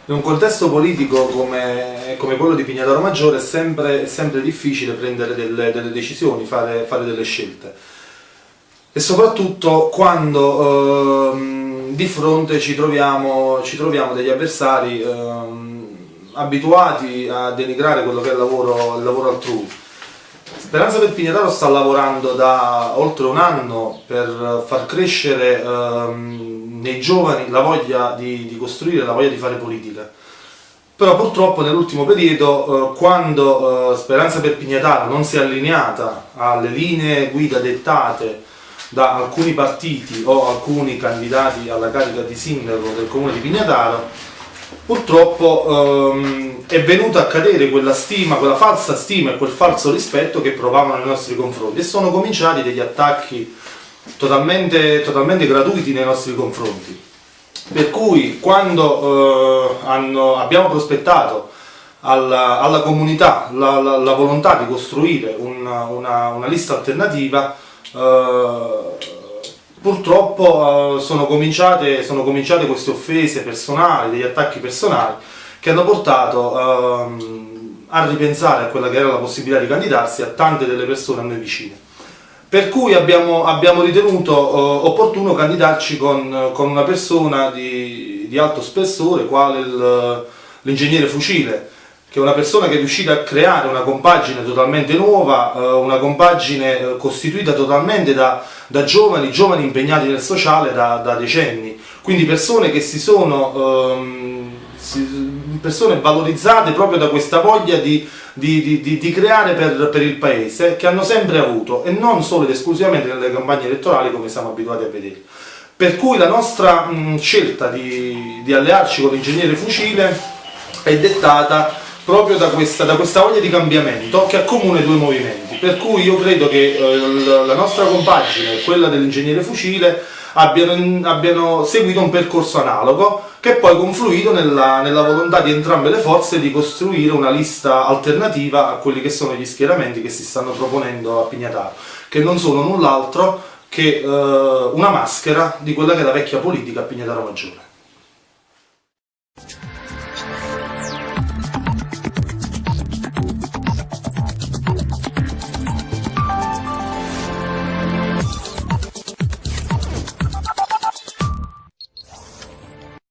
In un contesto politico come quello di Pignataro Maggiore è sempre difficile prendere delle decisioni, fare delle scelte. E soprattutto quando di fronte ci troviamo degli avversari abituati a denigrare quello che è il lavoro altrui. Speranza per Pignataro sta lavorando da oltre un anno per far crescere nei giovani la voglia di costruire, la voglia di fare politica. Però purtroppo nell'ultimo periodo, quando Speranza per Pignataro non si è allineata alle linee guida dettate da alcuni partiti o alcuni candidati alla carica di sindaco del comune di Pignataro, purtroppo è venuta a cadere quella stima, quella falsa stima e quel falso rispetto che provavano nei nostri confronti, e sono cominciati degli attacchi totalmente gratuiti nei nostri confronti. Per cui quando abbiamo prospettato alla comunità la volontà di costruire una lista alternativa, purtroppo sono cominciate queste offese personali, degli attacchi personali, che hanno portato a ripensare a quella che era la possibilità di candidarsi a tante delle persone a noi vicine. Per cui abbiamo ritenuto opportuno candidarci con una persona di alto spessore, quale l'ingegnere Fucile, che è una persona che è riuscita a creare una compagine totalmente nuova, una compagine costituita totalmente da giovani impegnati nel sociale da decenni, quindi persone che persone valorizzate proprio da questa voglia di creare per il paese, che hanno sempre avuto, e non solo ed esclusivamente nelle campagne elettorali come siamo abituati a vedere. Per cui la nostra scelta di allearci con l'ingegnere Fucile è dettata proprio da questa voglia di cambiamento che accomuna i due movimenti. Per cui io credo che la nostra compagine e quella dell'ingegnere Fucile abbiano seguito un percorso analogo, che è poi confluito nella volontà di entrambe le forze di costruire una lista alternativa a quelli che sono gli schieramenti che si stanno proponendo a Pignataro, che non sono null'altro che una maschera di quella che è la vecchia politica a Pignataro Maggiore.